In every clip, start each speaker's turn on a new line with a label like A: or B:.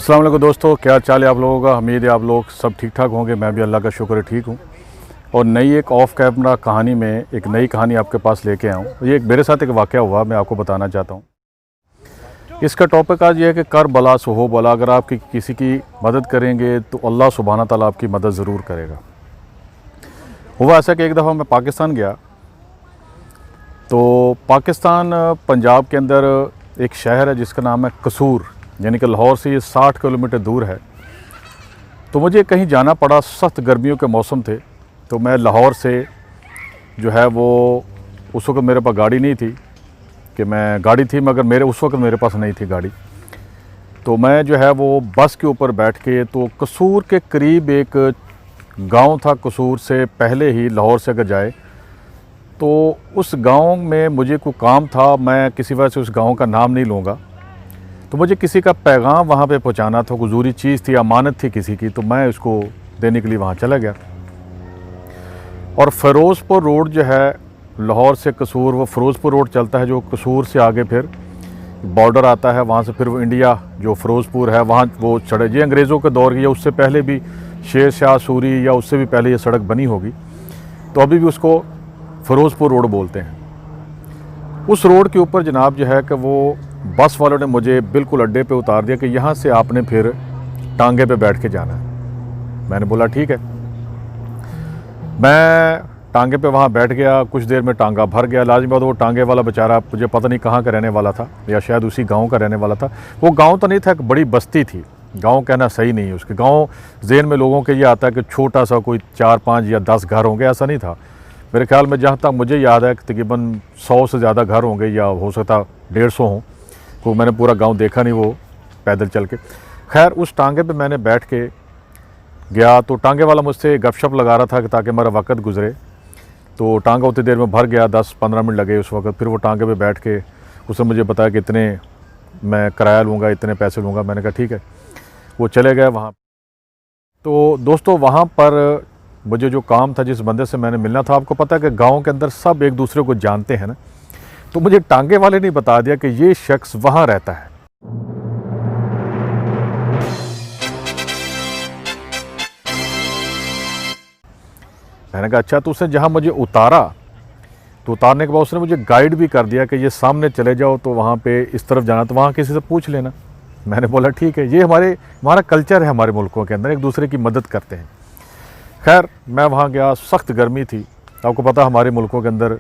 A: अस्सलाम वालेकुम दोस्तों, क्या चाल है आप लोगों का। उम्मीद है आप लोग सब ठीक ठाक होंगे। मैं भी अल्लाह का शुक्र है ठीक हूँ। और नई एक ऑफ कैमरा कहानी में एक नई कहानी आपके पास लेके आया हूँ। ये एक मेरे साथ एक वाक़या हुआ, मैं आपको बताना चाहता हूँ। इसका टॉपिक आज ये है कि कर बला सो हो बला। अगर आप किसी की मदद करेंगे तो अल्लाह सुब्हाना ताला आपकी मदद ज़रूर करेगा। हुआ ऐसा कि एक दफ़ा मैं पाकिस्तान गया, तो पाकिस्तान पंजाब के अंदर एक शहर है जिसका नाम है कसूर, यानी कि लाहौर से ये 60 किलोमीटर दूर है। तो मुझे कहीं जाना पड़ा, सख्त गर्मियों के मौसम थे। तो मैं लाहौर से जो है वो, उस वक्त मेरे पास गाड़ी नहीं थी, कि मैं गाड़ी थी मगर उस वक्त मेरे पास नहीं थी गाड़ी। तो मैं जो है वो बस के ऊपर बैठ के, तो कसूर के करीब एक गांव था। कसूर से पहले ही लाहौर से अगर जाए तो उस गांव में मुझे कोई काम था। मैं किसी वजह से उस गांव का नाम नहीं लूँगा। तो मुझे किसी का पैगाम वहाँ पे पहुँचाना था, कोई ज़रूरी चीज़ थी, अमानत थी किसी की। तो मैं उसको देने के लिए वहाँ चला गया। और फ़िरोज़पुर रोड जो है लाहौर से कसूर, वो फ़िरोज़पुर रोड चलता है जो कसूर से आगे फिर बॉर्डर आता है। वहाँ से फिर वो इंडिया जो फ़िरोज़पुर है वहाँ वो सड़क, ये अंग्रेज़ों के दौर की, या उससे पहले भी शेर शाह सूरी या उससे भी पहले ये सड़क बनी होगी। तो अभी भी उसको फ़िरोज़पुर रोड बोलते हैं। उस रोड के ऊपर जनाब जो है कि वो बस वालों ने मुझे बिल्कुल अड्डे पे उतार दिया कि यहाँ से आपने फिर टांगे पे बैठ के जाना है। मैंने बोला ठीक है। मैं टांगे पे वहाँ बैठ गया। कुछ देर में टांगा भर गया। लाजमी बात, वो टांगे वाला बेचारा मुझे पता नहीं कहाँ का रहने वाला था, या शायद उसी गांव का रहने वाला था। वो गांव तो नहीं था, एक बड़ी बस्ती थी। गांव कहना सही नहीं है, उसके गांव ज़हन में लोगों के ये आता है कि छोटा सा कोई 4-5 या 10 घर होंगे, ऐसा नहीं था। मेरे ख्याल में जहाँ तक मुझे याद है तकरीबन 100 से ज़्यादा घर होंगे, या हो सकता 150 हों। तो मैंने पूरा गांव देखा नहीं वो पैदल चल के। खैर उस टांगे पे मैंने बैठ के गया। तो टांगे वाला मुझसे गपशप लगा रहा था कि ताकि मेरा वक्त गुजरे। तो टांगा उतनी देर में भर गया, 10-15 मिनट लगे उस वक्त। फिर वो टांगे पे बैठ के उसने मुझे बताया कि इतने मैं किराया लूँगा, इतने पैसे लूँगा। मैंने कहा ठीक है। वो चले गए वहाँ। तो दोस्तों वहाँ पर मुझे जो काम था, जिस बंदे से मैंने मिलना था, आपको पता है कि गाँव के अंदर सब एक दूसरे को जानते हैं ना। तो मुझे टांगे वाले ने बता दिया कि ये शख्स वहाँ रहता है। मैंने कहा अच्छा। तो उसने जहाँ मुझे उतारा, तो उतारने के बाद उसने मुझे गाइड भी कर दिया कि ये सामने चले जाओ, तो वहाँ पे इस तरफ जाना, तो वहाँ किसी से पूछ लेना। मैंने बोला ठीक है। ये हमारा कल्चर है, हमारे मुल्कों के अंदर एक दूसरे की मदद करते हैं। खैर मैं वहाँ गया, सख्त गर्मी थी। आपको पता हमारे मुल्कों के अंदर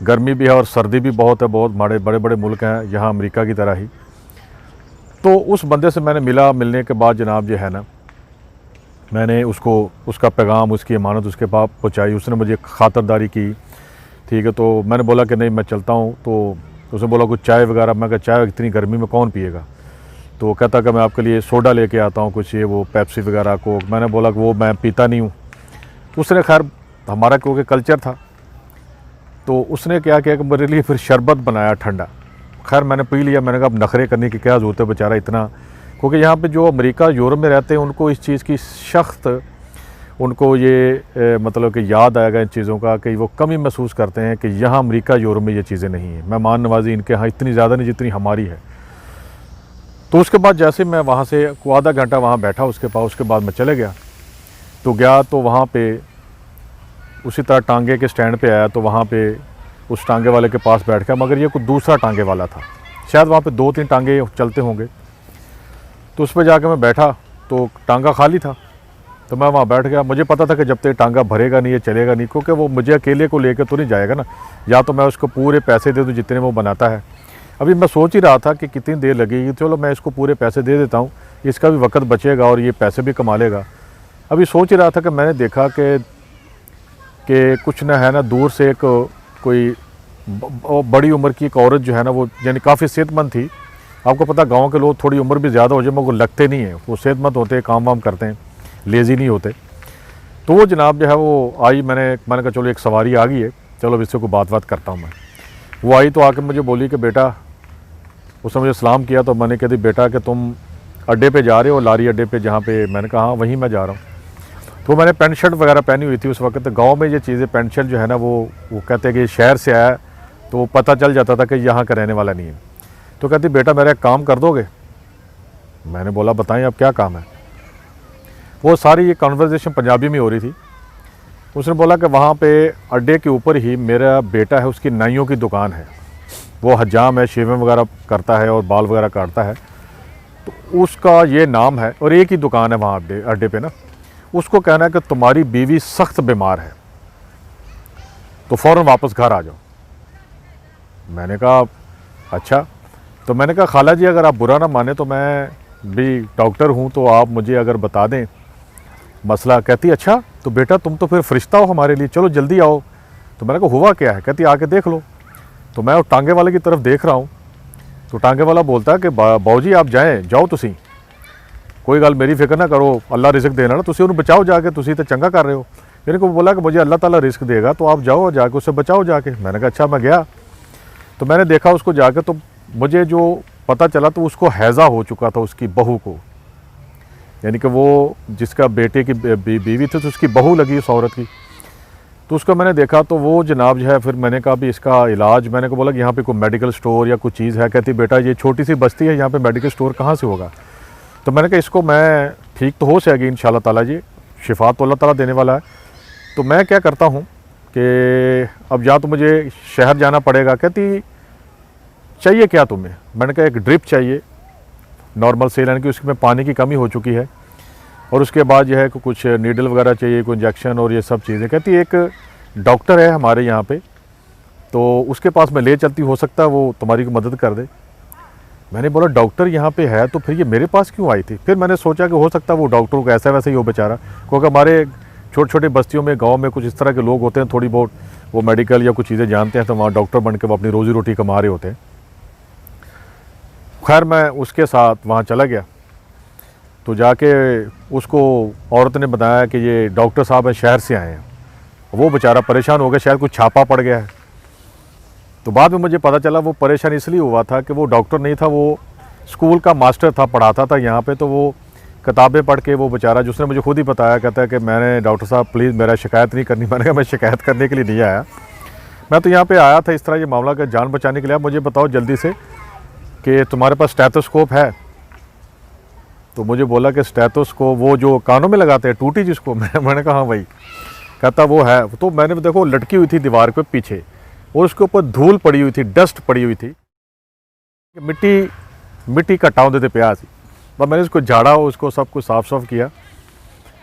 A: गर्मी भी है और सर्दी भी बहुत है। बहुत बड़े बड़े मुल्क हैं यहाँ, अमेरिका की तरह ही। तो उस बंदे से मैंने मिलने के बाद जनाब जो है ना, मैंने उसका पैगाम, उसकी अमानत उसके पास पहुँचाई। उसने मुझे खातिरदारी की, ठीक है। तो मैंने बोला कि नहीं मैं चलता हूँ। तो उसने बोला कुछ चाय वगैरह। मैं कहा चाय इतनी गर्मी में कौन पिएगा। तो कहता कि मैं आपके लिए सोडा लेके आता हूँ, कुछ ये वो पेप्सी वगैरह को। मैंने बोला कि वो मैं पीता नहीं हूँ। उसने खैर हमारा क्योंकि कल्चर था, तो उसने क्या किया कि मेरे लिए फिर शरबत बनाया ठंडा। खैर मैंने पी लिया। मैंने कहा अब नखरे करने की क्या ज़रूरत है, बेचारा इतना। क्योंकि यहाँ पे जो अमेरिका यूरोप में रहते हैं उनको इस चीज़ की सख्त, उनको ये मतलब कि याद आएगा इन चीज़ों का, कि वो कमी महसूस करते हैं कि यहाँ अमेरिका यूरोप में ये चीज़ें नहीं हैं। मेहमान नवाजी इनके यहाँ इतनी ज़्यादा नहीं जितनी हमारी है। तो उसके बाद जैसे मैं वहाँ से आधा घंटा वहाँ बैठा उसके पास, उसके बाद मैं चले गया। तो वहाँ पे उसी तरह टांगे के स्टैंड पे आया। तो वहाँ पे उस टांगे वाले के पास बैठ गया, मगर ये कोई दूसरा टांगे वाला था। शायद वहाँ पे 2-3 टांगे चलते होंगे। तो उस पर जाके मैं बैठा, तो टांगा खाली था। तो मैं वहाँ बैठ गया। मुझे पता था कि जब तक टांगा भरेगा नहीं, ये चलेगा नहीं, क्योंकि वो मुझे अकेले को लेकर तो नहीं जाएगा ना। या तो मैं उसको पूरे पैसे दे दूँ जितने वो बनाता है। अभी मैं सोच ही रहा था कि कितनी देर लगेगी। चलो मैं इसको पूरे पैसे दे देता हूँ, इसका भी वक्त बचेगा और ये पैसे भी कमा लेगा। अभी सोच ही रहा था कि मैंने देखा कि कुछ ना है ना, दूर से एक कोई बड़ी उम्र की एक औरत जो है ना, वो यानी काफ़ी सेहतमंद थी। आपको पता गांव के लोग थोड़ी उम्र भी ज़्यादा हो जाए मगर लगते नहीं हैं, वो सेहतमंद होते हैं, काम वाम करते हैं, लेज़ी नहीं होते। तो वो जनाब जो है वो आई। मैंने कहा चलो एक सवारी आ गई है, चलो अब इससे कोई बात करता हूँ मैं। वो आई तो आके मुझे बोली कि बेटा, उसने मुझे सलाम किया। तो मैंने कह दी बेटा कि तुम अड्डे पे जा रहे हो, लारी अड्डे पे जहाँ पे। मैंने कहा हाँ वहीं मैं जा रहा हूँ। तो मैंने पैंट शर्ट वगैरह पहनी हुई थी उस वक्त। गांव में ये चीज़ें पैंट शर्ट जो है ना, वो कहते हैं कि शहर से आया, तो पता चल जाता था कि यहाँ का रहने वाला नहीं है। तो कहती बेटा मेरा एक काम कर दोगे। मैंने बोला बताएं अब क्या काम है। वो सारी ये कन्वर्सेशन पंजाबी में हो रही थी। उसने बोला कि वहाँ पे अड्डे के ऊपर ही मेरा बेटा है, उसकी नाइयों की दुकान है, वो हजाम है, शेविंग वगैरह करता है और बाल वगैरह काटता है, तो उसका ये नाम है और एक ही दुकान है वहाँ अड्डे पे ना। उसको कहना है कि तुम्हारी बीवी सख्त बीमार है तो फ़ौरन वापस घर आ जाओ। मैंने कहा अच्छा। तो मैंने कहा खाला जी अगर आप बुरा ना माने तो मैं भी डॉक्टर हूँ, तो आप मुझे अगर बता दें मसला। कहती अच्छा तो बेटा तुम तो फिर फरिश्ता हो हमारे लिए, चलो जल्दी आओ। तो मैंने कहा हुआ क्या है? कहती आके देख लो। तो मैं टांगे वाले की तरफ देख रहा हूँ, तो टांगे वाला बोलता है कि बाऊजी आप जाओ तुसी, कोई गल मेरी फिक्र ना करो, अल्लाह रिस्क देना ना, तुसी उन्हें बचाओ जाके, तुसी तो चंगा कर रहे हो। मेरे को बोला कि मुझे अल्लाह ताला रिस्क देगा तो आप जाओ जाके उससे बचाओ जाके। मैंने कहा अच्छा। मैं गया तो मैंने देखा उसको जाके, तो मुझे जो पता चला तो उसको हैज़ा हो चुका था उसकी बहू को, यानी कि वो जिसका बेटे की बीवी थी तो उसकी बहू लगी उस औरत की। तो उसको मैंने देखा तो वो जनाब जो है, फिर मैंने कहा भी इसका इलाज, मैंने को बोला कि यहाँ पे कोई मेडिकल स्टोर या कुछ चीज़ है? कहती बेटा ये छोटी सी बस्ती है, यहाँ पे मेडिकल स्टोर कहाँ से होगा? तो मैंने कहा इसको मैं ठीक तो हो जाएगी इंशाल्लाह ताला जी, शिफा तो अल्लाह ताला देने वाला है। तो मैं क्या करता हूँ कि अब या तो मुझे शहर जाना पड़ेगा। कहती चाहिए क्या तुम्हें? मैंने कहा एक ड्रिप चाहिए नॉर्मल से, यानी कि उसमें पानी की कमी हो चुकी है, और उसके बाद यह है कि कुछ नीडल वगैरह चाहिए, कोई इंजेक्शन और ये सब चीज़ें। कहती एक डॉक्टर है हमारे यहाँ पे, तो उसके पास मैं ले चलती, हो सकता है वो तुम्हारी मदद कर दे। मैंने बोला डॉक्टर यहाँ पे है तो फिर ये मेरे पास क्यों आई थी? फिर मैंने सोचा कि हो सकता है वो डॉक्टर को ऐसा वैसा ही हो बेचारा, क्योंकि हमारे छोटे छोटे बस्तियों में गाँव में कुछ इस तरह के लोग होते हैं, थोड़ी बहुत वो मेडिकल या कुछ चीज़ें जानते हैं, तो वहाँ डॉक्टर बन के वो अपनी रोज़ी रोटी कमा रहे होते हैं। खैर मैं उसके साथ वहाँ चला गया, तो जाके उसको औरत ने बताया कि ये डॉक्टर साहब हैं, शहर से आए हैं। वो बेचारा परेशान हो गया, शायद कुछ छापा पड़ गया है। तो बाद में मुझे पता चला वो परेशान इसलिए हुआ था कि वो डॉक्टर नहीं था, वो स्कूल का मास्टर था, पढ़ाता था यहाँ पे। तो वो किताबें पढ़ के वो बेचारा, जिसने मुझे खुद ही बताया, कहता है कि मैंने डॉक्टर साहब प्लीज़ मेरा शिकायत नहीं करनी। मैंने कहा मैं शिकायत करने के लिए नहीं आया, मैं तो यहाँ पे आया था इस तरह ये मामला का जान बचाने के लिए। आप मुझे बताओ जल्दी से कि तुम्हारे पास स्टेथोस्कोप है? तो मुझे बोला कि स्टेथोस्कोप वो जो कानों में लगाते हैं टूटी जिसको, मैंने कहा हाँ भाई। कहता वो है। तो मैंने देखो लटकी हुई थी दीवार पे पीछे, और उसके ऊपर धूल पड़ी हुई थी, डस्ट पड़ी हुई थी, मिट्टी का टाँव देते प्याज। तो मैंने उसको झाड़ा, उसको सब कुछ साफ़ साफ़ किया।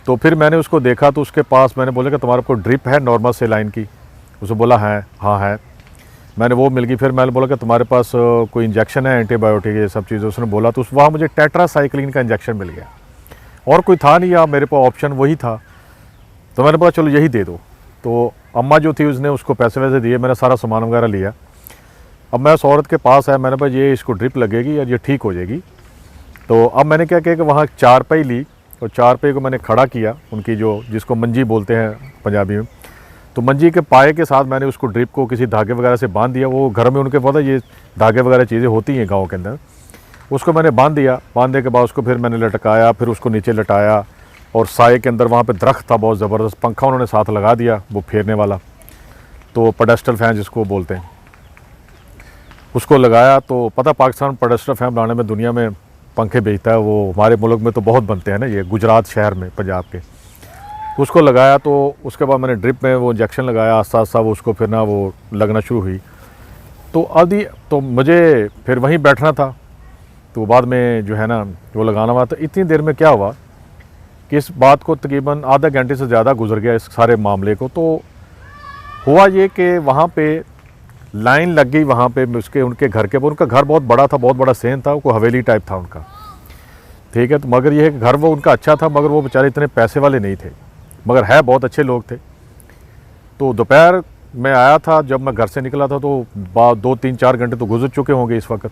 A: तो फिर मैंने उसको देखा तो उसके पास मैंने बोला कि तुम्हारे को ड्रिप है नॉर्मल से लाइन की? उसने बोला है, हाँ है। मैंने वो मिल गई। फिर मैंने बोला कि तुम्हारे पास कोई इंजेक्शन है, एंटीबायोटिक, ये सब चीज़ें उसने बोला। तो वहाँ मुझे टेट्रासाइक्लिन का इंजेक्शन मिल गया, और कोई था नहीं, या मेरे पास ऑप्शन वही था। तो मैंने बोला चलो यही दे दो। तो अम्मा जो थी उसने उसको पैसे वैसे दिए, मैंने सारा सामान वगैरह लिया। अब मैं उस औरत के पास आया, मैंने कहा ये इसको ड्रिप लगेगी या ये ठीक हो जाएगी? तो अब मैंने क्या किया कि वहाँ चारपाई ली, और चारपाई को मैंने खड़ा किया, उनकी जो जिसको मंजी बोलते हैं पंजाबी में। तो मंजी के पाए के साथ मैंने उसको ड्रिप को किसी धागे वगैरह से बांध दिया। वो घर में उनके पता ये धागे वगैरह चीज़ें होती हैं गाँव के अंदर। उसको मैंने बांध दिया। बांधने के बाद उसको फिर मैंने लटकाया, फिर उसको नीचे लटाया, और साए के अंदर वहाँ पे दरख्त था बहुत ज़बरदस्त, पंखा उन्होंने साथ लगा दिया वो फेरने वाला, तो पेडेस्टल फैन जिसको बोलते हैं, उसको लगाया। तो पता पाकिस्तान पेडेस्टल फैन बनाने में दुनिया में पंखे बेचता है, वो हमारे मुल्क में तो बहुत बनते हैं ना, ये गुजरात शहर में पंजाब के। उसको लगाया, तो उसके बाद मैंने ड्रिप में वो इंजेक्शन लगाया, आस्ता आस्ता वो उसको फिर ना वो लगना शुरू हुई। तो आदि तो मुझे फिर वहीं बैठना था, तो बाद में जो है ना वो लगाना हुआ। तो इतनी देर में क्या हुआ कि इस बात को तकरीबन आधा घंटे से ज़्यादा गुजर गया इस सारे मामले को। तो हुआ ये कि वहाँ पे लाइन लग गई, वहाँ पे उनके घर के, उनका घर बहुत बड़ा था, बहुत बड़ा सेन था, वो हवेली टाइप था उनका, ठीक है। तो मगर ये है कि घर वो उनका अच्छा था, मगर वो बेचारे इतने पैसे वाले नहीं थे, मगर है बहुत अच्छे लोग थे। तो दोपहर में आया था, जब मैं घर से निकला था तो 2-3-4 घंटे तो गुजर चुके होंगे इस वक्त।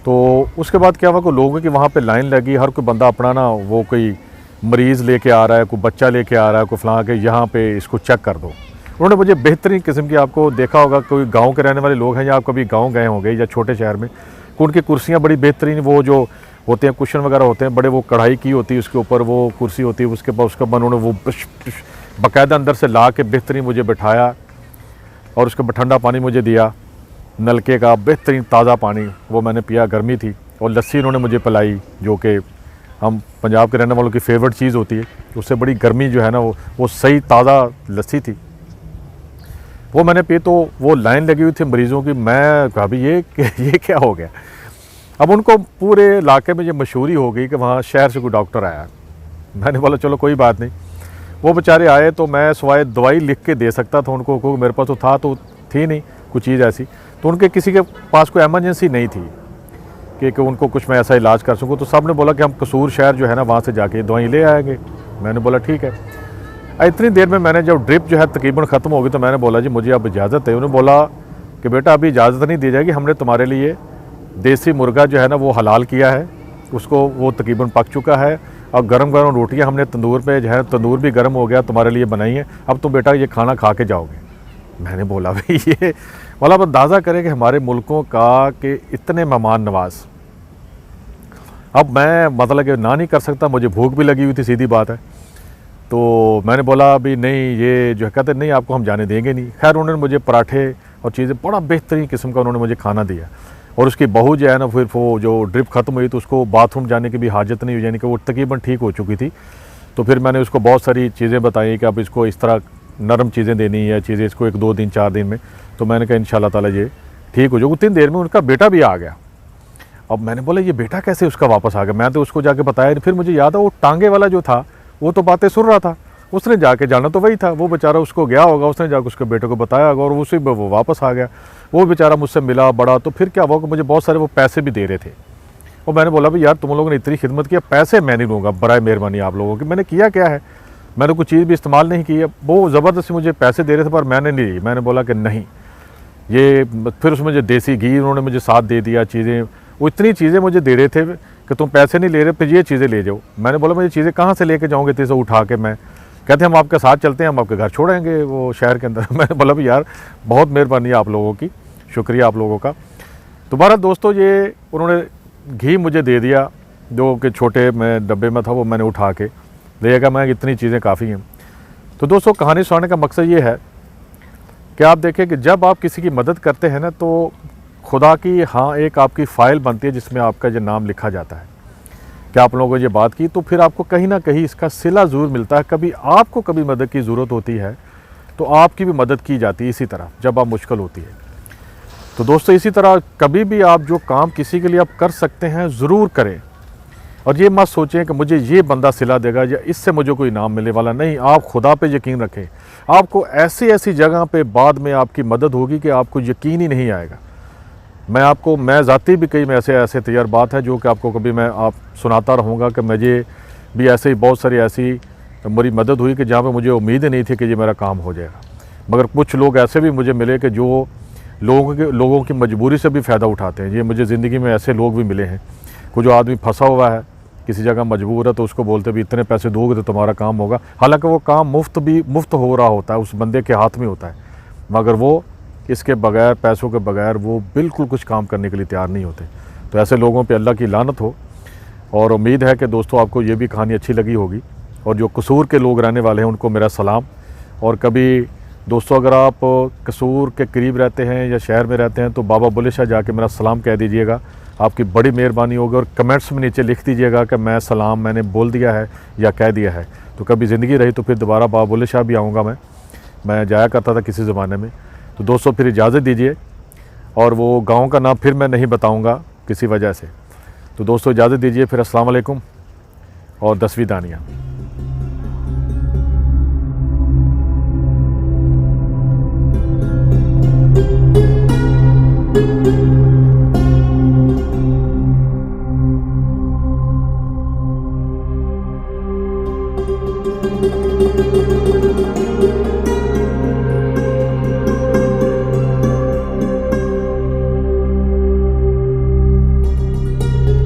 A: तो उसके बाद क्या हुआ कि लोगों की वहाँ पे लाइन लगी, हर कोई बंदा अपना ना, वो कोई मरीज़ लेके आ रहा है, कोई बच्चा लेके आ रहा है, कोई फलां के यहाँ पे इसको चेक कर दो। उन्होंने मुझे बेहतरीन किस्म की, आपको देखा होगा कोई गांव के रहने वाले लोग हैं या आप कभी गांव गए होंगे या छोटे शहर में, उनकी कुर्सियाँ बड़ी बेहतरीन, वो जो होते हैं कुशन वगैरह होते हैं बड़े, वो कढ़ाई की होती है, उसके ऊपर वो कुर्सी होती है, उसके बाद उसका उन्होंने वो बाकायदा अंदर से ला के बेहतरीन मुझे बिठाया, और उसका ठंडा पानी मुझे दिया, नलके का बेहतरीन ताज़ा पानी, वो मैंने पिया, गर्मी थी। और लस्सी उन्होंने मुझे पिलाई, जो कि हम पंजाब के रहने वालों की फेवरेट चीज़ होती है। उससे बड़ी गर्मी जो है ना, वो सही ताज़ा लस्सी थी, वो मैंने पी। तो वो लाइन लगी हुई थी मरीज़ों की। मैं कहा भाई ये क्या हो गया। अब उनको पूरे इलाके में ये मशहूरी हो गई कि वहाँ शहर से कोई डॉक्टर आया। मैंने बोला चलो कोई बात नहीं। वो बेचारे आए तो मैं सिवाय दवाई लिख के दे सकता था उनको, क्योंकि मेरे पास तो थी नहीं कुछ चीज़ ऐसी। तो उनके किसी के पास कोई एमरजेंसी नहीं थी कि उनको कुछ मैं ऐसा इलाज कर सकूँ। तो सब ने बोला कि हम कसूर शहर जो है ना, वहाँ से जाके दवाई ले आएंगे। मैंने बोला ठीक है। इतनी देर में मैंने जब ड्रिप जो है तकरीबन ख़त्म हो गई, तो मैंने बोला जी मुझे अब इजाज़त है। उन्होंने बोला कि बेटा अभी इजाज़त नहीं दी जाएगी, हमने तुम्हारे लिए देसी मुर्गा जो है ना वो हलाल किया है, उसको वो तकरीबन पक चुका है, और गरम गरम रोटियां हमने तंदूर पे जो है, तंदूर भी गर्म हो गया, तुम्हारे लिए बनाई है, अब तुम बेटा ये खाना खा के जाओगे। मैंने बोला भाई ये वाला अंदाज़ा करें कि हमारे मुल्कों का कि इतने मेहमान नवाज। अब मैं मतलब कि ना नहीं कर सकता, मुझे भूख भी लगी हुई थी, सीधी बात है। तो मैंने बोला अभी नहीं, ये जो है कहते नहीं आपको हम जाने देंगे नहीं। खैर उन्होंने मुझे पराठे और चीज़ें बड़ा बेहतरीन किस्म का उन्होंने मुझे खाना दिया। और उसकी बहू जो है ना, फिर वो जो ड्रिप ख़त्म हुई तो उसको बाथरूम जाने की भी हाजत नहीं हुई, यानी कि वो तकरीबन ठीक हो चुकी थी। तो फिर मैंने उसको बहुत सारी चीज़ें बताई कि अब इसको इस तरह नरम चीज़ें देनी है, चीज़ें इसको 1 2 दिन 4 दिन में। तो मैंने कहा इंशाल्लाह ताला ये ठीक हो जाएगा। उतनी देर में उनका बेटा भी आ गया। अब मैंने बोला ये बेटा कैसे उसका वापस आ गया, मैं तो उसको जाके बताया। फिर मुझे याद है वो टांगे वाला जो था वो तो बातें सुन रहा था, उसने जाके जाना तो वही था। वो बेचारा उसको गया होगा, उसने जाकर उसके बेटे को बताया होगा और उसी में वो वापस आ गया। वो बेचारा मुझसे मिला बड़ा। तो फिर क्या हुआ कि मुझे बहुत सारे वो पैसे भी दे रहे थे। और मैंने बोला भाई यार तुम लोगों ने इतनी खिदमत किया, पैसे मैं नहीं लूँगा, बराए मेहरबानी आप लोगों की। मैंने किया क्या है, मैंने कोई चीज़ भी इस्तेमाल नहीं की है। वो ज़बरदस्ती मुझे पैसे दे रहे थे पर मैंने नहीं ली। मैंने बोला कि नहीं ये, फिर उसमें जो देसी घी उन्होंने मुझे साथ दे दिया, चीज़ें वो इतनी चीज़ें मुझे दे रहे थे कि तुम पैसे नहीं ले रहे, फिर ये चीज़ें ले जाओ। मैंने बोला मुझे चीज़ें कहाँ से लेके जाओगे इतने से उठा के। मैं कहते हम आपके साथ चलते हैं, हम आपके घर छोड़ेंगे वो शहर के अंदर। मैंने बोला भाई यार बहुत मेहरबानी है आप लोगों की, शुक्रिया आप लोगों का। दोबारा दोस्तों ये उन्होंने घी मुझे दे दिया, जो कि छोटे में डब्बे में था, वो मैंने उठा के ले गया। मैं इतनी चीज़ें काफ़ी हैं। तो दोस्तों कहानी सुनाने का मकसद ये है कि आप देखें कि जब आप किसी की मदद करते हैं ना, तो खुदा की हाँ एक आपकी फ़ाइल बनती है जिसमें आपका जो नाम लिखा जाता है कि आप लोगों ने ये बात की। तो फिर आपको कहीं ना कहीं इसका सिला ज़रूर मिलता है। कभी आपको कभी मदद की ज़रूरत होती है तो आपकी भी मदद की जाती है इसी तरह, जब आप मुश्किल होती है। तो दोस्तों इसी तरह कभी भी आप जो काम किसी के लिए आप कर सकते हैं ज़रूर करें। और ये मत सोचें कि मुझे ये बंदा सिला देगा या इससे मुझे कोई इनाम मिलने वाला नहीं। आप खुदा पे यकीन रखें, आपको ऐसी ऐसी जगह पे बाद में आपकी मदद होगी कि आपको यकीन ही नहीं आएगा। मैं ज़ाती भी कई में ऐसे तजर्बात हैं जो कि आपको कभी मैं आप सुनाता रहूँगा कि मुझे भी ऐसे ही बहुत सारी ऐसी मेरी मदद हुई कि जहाँ पे मुझे उम्मीद ही नहीं थी कि ये मेरा काम हो जाएगा। मगर कुछ लोग ऐसे भी मुझे मिले कि जो लोगों की मजबूरी से भी फ़ायदा उठाते हैं। ये मुझे ज़िंदगी में ऐसे लोग भी मिले हैं। कोई जो आदमी फंसा हुआ है किसी जगह मजबूर है, तो उसको बोलते भी इतने पैसे दोगे तो तुम्हारा काम होगा। हालांकि वो काम मुफ्त हो रहा होता है, उस बंदे के हाथ में होता है, मगर वो इसके बगैर, पैसों के बगैर वो बिल्कुल कुछ काम करने के लिए तैयार नहीं होते। तो ऐसे लोगों पे अल्लाह की लानत हो। और उम्मीद है कि दोस्तों आपको ये भी कहानी अच्छी लगी होगी। और जो कसूर के लोग रहने वाले हैं उनको मेरा सलाम। और कभी दोस्तों अगर आप कसूर के करीब रहते हैं या शहर में रहते हैं तो बाबा बुल्ले शाह जाके मेरा सलाम कह दीजिएगा, आपकी बड़ी मेहरबानी होगी। और कमेंट्स में नीचे लिख दीजिएगा कि मैं सलाम मैंने बोल दिया है या कह दिया है। तो कभी ज़िंदगी रही तो फिर दोबारा बाबा बुल्ले शाह भी आऊँगा। मैं जाया करता था किसी ज़माने में। तो दोस्तों फिर इजाज़त दीजिए। और वो गाँव का नाम फिर मैं नहीं बताऊँगा किसी वजह से। तो दोस्तों इजाज़त दीजिए, फिर अस्सलाम वालेकुम और 10वीं दानिया।